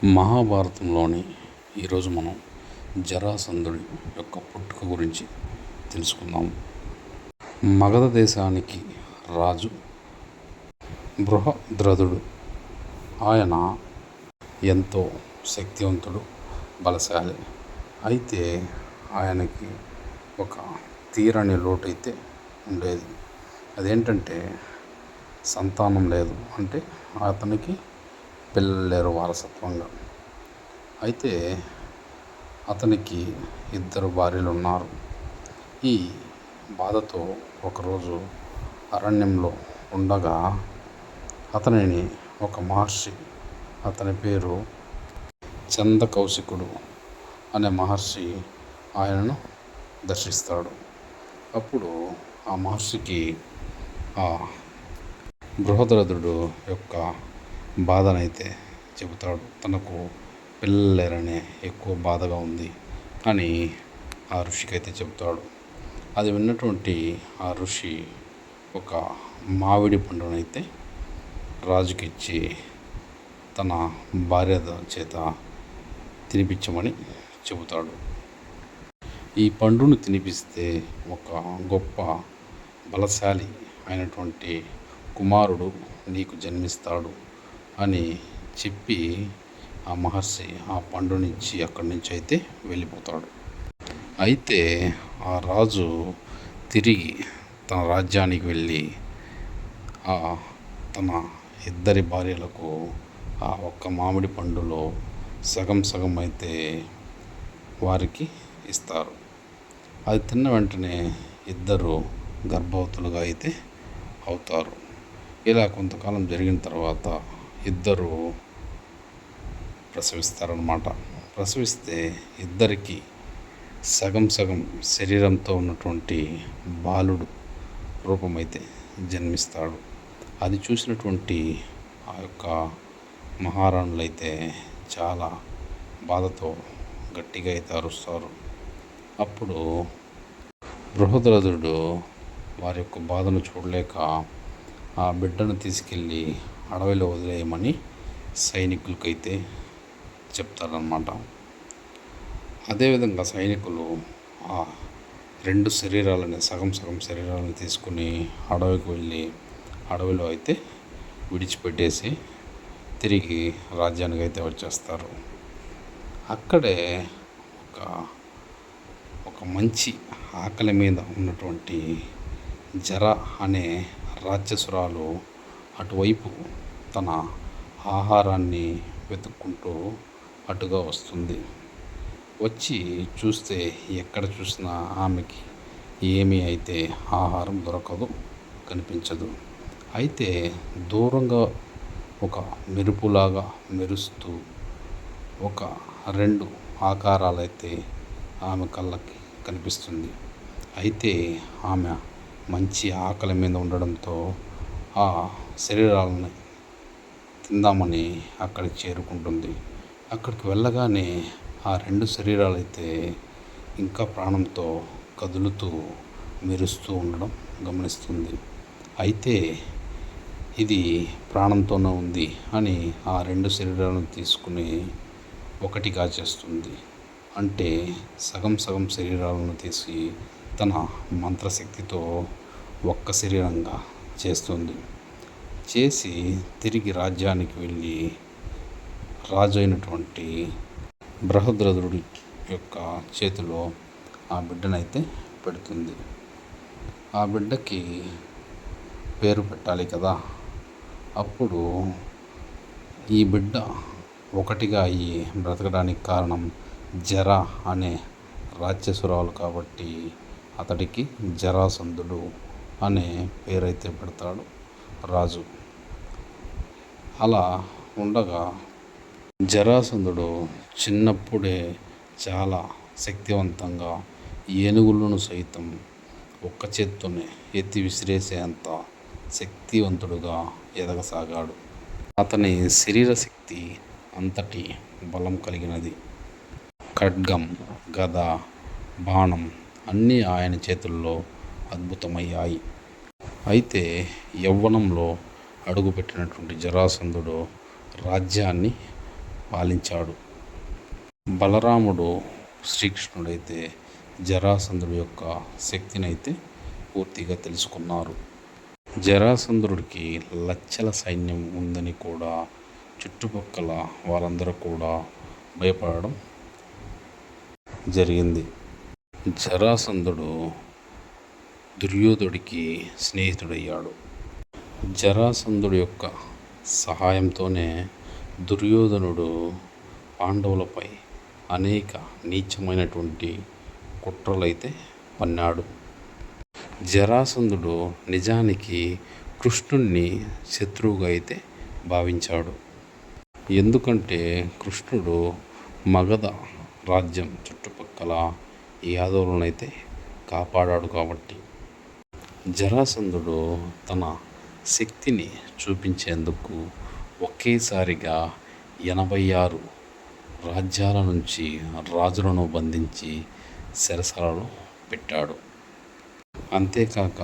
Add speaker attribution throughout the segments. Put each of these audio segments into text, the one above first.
Speaker 1: మహాభారతంలోని ఈరోజు మనం జరాసంధుడి యొక్క పుట్టుక గురించి తెలుసుకుందాం. మగధ దేశానికి రాజు బృహద్రథుడు. ఆయన ఎంతో శక్తివంతుడు, బలశాలి. అయితే ఆయనకి ఒక తీరని లోటైతే ఉండేది. అదేంటంటే సంతానం లేదు. అంటే అతనికి పిల్లలు లేరు వారసత్వంగా. అయితే అతనికి 2 భార్యలు ఉన్నారు. ఈ బాధతో ఒకరోజు అరణ్యంలో ఉండగా అతనిని ఒక మహర్షి, అతని పేరు చందకౌశికుడు అనే మహర్షి ఆయనను దర్శిస్తాడు. అప్పుడు ఆ మహర్షికి ఆ బృహద్రథుడు యొక్క బాధనైతే చెబుతాడు. తనకు పిల్లలు లేరనే ఎక్కువ బాధగా ఉంది అని ఆ ఋషికి అయితే చెబుతాడు. అది విన్నటువంటి ఆ ఋషి ఒక మామిడి పండునైతే రాజుకి ఇచ్చి తన భార్య చేత తినిపించమని చెబుతాడు. ఈ పండును తినిపిస్తే ఒక గొప్ప బలశాలి అయినటువంటి కుమారుడు నీకు జన్మిస్తాడు అని చెప్పి ఆ మహర్షి ఆ పండునిచ్చి అక్కడి నుంచి అయితే వెళ్ళిపోతాడు. అయితే ఆ రాజు తిరిగి తన రాజ్యానికి వెళ్ళి తన 2 భార్యలకు ఆ ఒక్క మామిడి పండులో సగం సగం అయితే వారికి ఇస్తారు. అది తిన్న వెంటనే 2 గర్భవతులుగా అయితే అవుతారు. ఇలా కొంతకాలం జరిగిన తర్వాత 2 ప్రసవిస్తారన్నమాట. ప్రసవిస్తే 2కి సగం సగం శరీరంతో ఉన్నటువంటి బాలుడు రూపమైతే జన్మిస్తాడు. అది చూసినటువంటి ఆ యొక్క మహారాణులైతే చాలా బాధతో గట్టిగా అయితే అరుస్తారు. అప్పుడు బృహద్రథుడు వారి యొక్క బాధను చూడలేక ఆ బిడ్డను తీసుకెళ్ళి అడవిలో వదిలేయమని సైనికులకైతే చెప్తారన్నమాట. అదేవిధంగా సైనికులు ఆ 2 శరీరాలని సగం సగం శరీరాలను తీసుకుని అడవికి వెళ్ళి అడవిలో అయితే విడిచిపెట్టేసి తిరిగి రాజ్యానికి అయితే వచ్చేస్తారు. అక్కడే ఒక మంచి ఆకలి మీద ఉన్నటువంటి జర అనే రాక్షసురాలు అటువైపు తన ఆహారాన్ని వెతుక్కుంటూ అటుగా వస్తుంది. వచ్చి చూస్తే ఎక్కడ చూసినా ఆమెకి ఏమీ అయితే ఆహారం దొరకదు, కనిపించదు. అయితే దూరంగా ఒక మెరుపులాగా మెరుస్తూ ఒక 2 ఆకారాలైతే ఆమె కళ్ళకి కనిపిస్తుంది. అయితే ఆమె మంచి ఆకలి మీద ఉండడంతో ఆ శరీరాలను తిందామని అక్కడికి చేరుకుంటుంది. అక్కడికి వెళ్ళగానే ఆ 2 శరీరాలైతే ఇంకా ప్రాణంతో కదులుతూ మెరుస్తూ ఉండడం గమనిస్తుంది. అయితే ఇది ప్రాణంతోనే ఉంది అని ఆ 2 శరీరాలను తీసుకుని ఒకటిగా చేస్తుంది. అంటే సగం సగం శరీరాలను తీసి తన మంత్రశక్తితో ఒక్క శరీరంగా చేస్తుంది. చేసి తిరిగి రాజ్యానికి వెళ్ళి రాజు అయినటువంటి బృహద్రథుడి యొక్క చేతిలో ఆ బిడ్డనైతే పెడుతుంది. ఆ బిడ్డకి పేరు పెట్టాలి కదా. అప్పుడు ఈ బిడ్డ ఒకటిగా అయ్యి బ్రతకడానికి కారణం జర అనే రాక్షసురాలు కాబట్టి అతడికి జరాసంధుడు అనే పేరైతే పెడతాడు రాజు. అలా ఉండగా జరాసంధుడు చిన్నప్పుడే చాలా శక్తివంతంగా ఏనుగులను సైతం ఒక్క చేత్తోనే ఎత్తి విసిరేసేంత శక్తివంతుడుగా ఎదగసాగాడు. అతని శరీర శక్తి అంతటి బలం కలిగినది. ఖడ్గం, గద, బాణం అన్నీ ఆయన చేతుల్లో అద్భుతమయ్యాయి. అయితే యవ్వనంలో అడుగుపెట్టినటువంటి జరాసంధుడు రాజ్యాన్ని పాలించాడు. బలరాముడు శ్రీకృష్ణుడైతే జరాసంధుడి యొక్క శక్తిని అయితే పూర్తిగా తెలుసుకున్నారు. జరాసంధుడికి లక్షల సైన్యం ఉందని కూడా చుట్టుపక్కల వారందరూ కూడా భయపడడం జరిగింది. జరాసంధుడు దుర్యోధుడికి స్నేహితుడయ్యాడు. జరాసంధుడి యొక్క సహాయంతోనే దుర్యోధనుడు పాండవులపై అనేక నీచమైనటువంటి కుట్రలైతే పన్నాడు. జరాసంధుడు నిజానికి కృష్ణుణ్ణి శత్రువుగా అయితే భావించాడు. ఎందుకంటే కృష్ణుడు మగధ రాజ్యం చుట్టుపక్కల యాదవులనైతే కాపాడాడు కాబట్టి. జరాసంధుడు తన శక్తిని చూపించేందుకు ఒకేసారిగా 86 రాజ్యాల నుంచి రాజులను బంధించి చెరసాలలో పెట్టాడు. అంతేకాక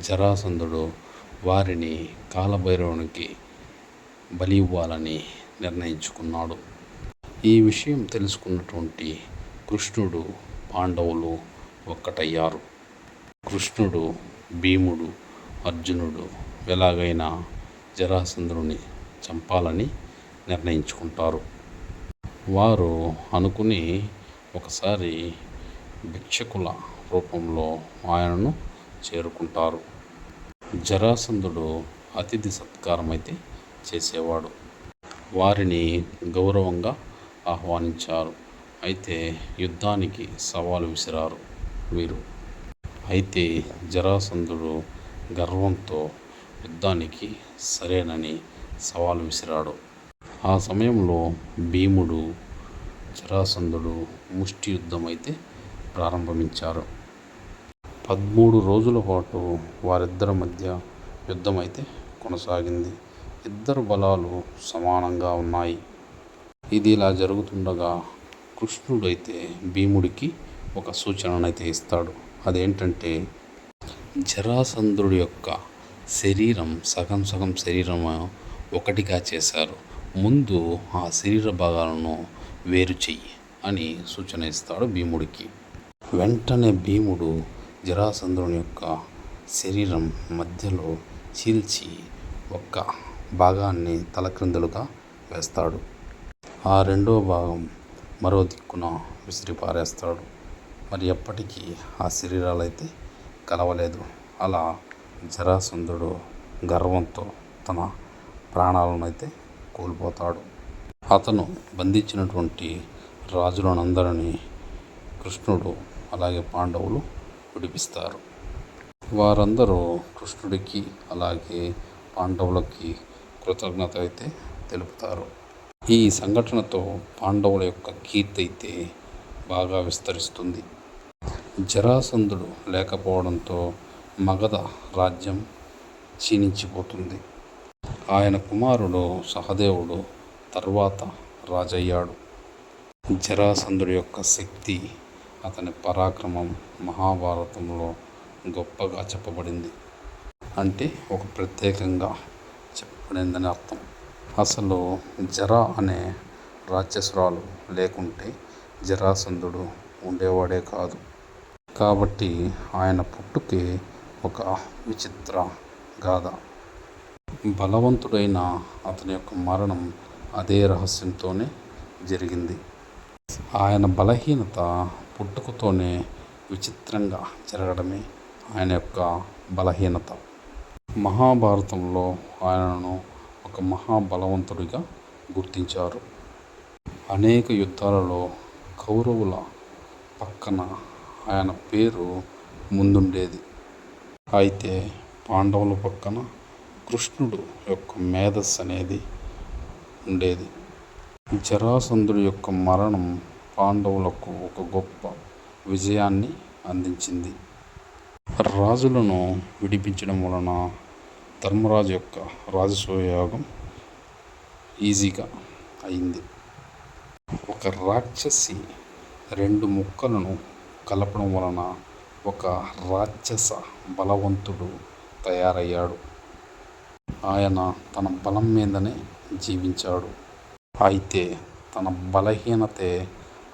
Speaker 1: జరాసంధుడు వారిని కాలభైరవునికి బలి ఇవ్వాలని నిర్ణయించుకున్నాడు. ఈ విషయం తెలుసుకున్నటువంటి కృష్ణుడు పాండవులు ఒక్కటయ్యారు. కృష్ణుడు, భీముడు, అర్జునుడు ఎలాగైనా జరాసంధుడిని చంపాలని నిర్ణయించుకుంటారు. వారు అనుకుని ఒకసారి భిక్షకుల రూపంలో ఆయనను చేరుకుంటారు. జరాసంధుడు అతిథి సత్కారం అయితే చేసేవాడు. వారిని గౌరవంగా ఆహ్వానించారు. అయితే యుద్ధానికి సవాలు విసిరారు వీరు. అయితే జరాసంధుడు గర్వంతో యుద్ధానికి సరేనని సవాలు విసిరాడు. ఆ సమయంలో భీముడు, జరాసంధుడు ముష్టి యుద్ధం అయితే ప్రారంభించారు. 13 రోజుల పాటు వారిద్దరి మధ్య యుద్ధం అయితే కొనసాగింది. ఇద్దరు బలాలు సమానంగా ఉన్నాయి. ఇది ఇలా జరుగుతుండగా కృష్ణుడైతే భీముడికి ఒక సూచననైతే ఇస్తాడు. అదేంటంటే జరాసంధుడి యొక్క శరీరం సగం సగం శరీరం ఒకటిగా చేశారు. ముందు ఆ శరీర భాగాలను వేరు చెయ్యి అని సూచన ఇస్తాడు భీముడికి. వెంటనే భీముడు జరాసంధుని యొక్క శరీరం మధ్యలో చీల్చి ఒక్క భాగాన్ని తలక్రిందులుగా వేస్తాడు. ఆ రెండో భాగం మరో దిక్కున విసిరి పారేస్తాడు. మరి ఎప్పటికీ ఆ శరీరాలు అయితే కలవలేదు. అలా జరాసంధుడు గర్వంతో తన ప్రాణాలను అయితే కోల్పోతాడు. అతను బంధించినటువంటి రాజులనందరినీ కృష్ణుడు అలాగే పాండవులు విడిపిస్తారు. వారందరూ కృష్ణుడికి అలాగే పాండవులకి కృతజ్ఞత అయితే తెలుపుతారు. ఈ సంఘటనతో పాండవుల యొక్క కీర్తి అయితే బాగా విస్తరిస్తుంది. జరాసంధుడు లేకపోవడంతో మగధ రాజ్యం క్షీణించిపోతుంది. ఆయన కుమారుడు సహదేవుడు తర్వాత రాజయ్యాడు. జరాసంధుడి యొక్క శక్తి, అతని పరాక్రమం మహాభారతంలో గొప్పగా చెప్పబడింది. అంటే ఒక ప్రత్యేకంగా చెప్పబడిందని అర్థం. అసలు జర అనే రాక్షసురాలు లేకుంటే జరాసంధుడు ఉండేవాడే కాదు. కాబట్టి ఆయన పుట్టుకే ఒక విచిత్ర గాథ. బలవంతుడైన అతని యొక్క మరణం అదే రహస్యంతోనే జరిగింది. ఆయన బలహీనత పుట్టుకతోనే విచిత్రంగా జరగడమే ఆయన యొక్క బలహీనత. మహాభారతంలో ఆయనను ఒక మహాబలవంతుడిగా గుర్తించారు. అనేక యుద్ధాలలో కౌరవుల పక్కన ఆయన పేరు ముందుండేది. అయితే పాండవుల పక్కన కృష్ణుడు యొక్క మేధస్సు అనేది ఉండేది. జరాసంధుడి యొక్క మరణం పాండవులకు ఒక గొప్ప విజయాన్ని అందించింది. రాజులను విడిపించడం వలన ధర్మరాజు యొక్క రాజసూయయాగం ఈజీగా అయింది. ఒక రాక్షసి 2 ముక్కలను కలపడం వలన ఒక రాక్షస బలవంతుడు తయారయ్యాడు. ఆయన తన బలం మీదనే జీవించాడు. అయితే తన బలహీనతే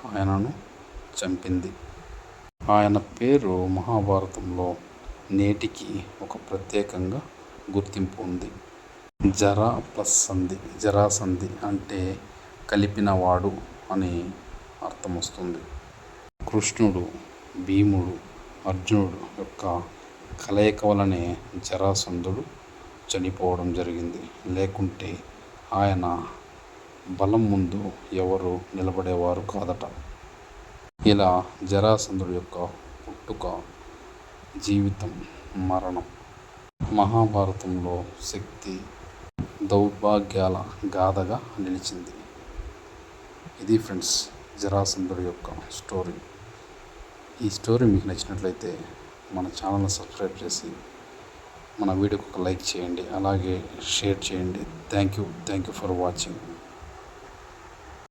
Speaker 1: ఆయనను చంపింది. ఆయన పేరు మహాభారతంలో నేటికి ఒక ప్రత్యేకంగా గుర్తింపు ఉంది. జరాసంధి అంటే కలిపినవాడు అని అర్థం వస్తుంది. కృష్ణుడు, భీముడు, అర్జునుడు యొక్క కలయిక వలనే జరాసంధుడు చనిపోవడం జరిగింది. లేకుంటే ఆయన బలం ముందు ఎవరు నిలబడేవారు కాదట. ఇలా జరాసంధుడి యొక్క పుట్టుక, జీవితం, మరణం మహాభారతంలో శక్తి, దౌర్భాగ్యాల గాథగా నిలిచింది. ఇది ఫ్రెండ్స్ జరాసంధుడి యొక్క స్టోరీ. ఈ స్టోరీ మీకు నచ్చినట్లయితే మన ఛానల్ని సబ్స్క్రైబ్ చేసి మన వీడియోకి ఒక లైక్ చేయండి, అలాగే షేర్ చేయండి. Thank you for watching.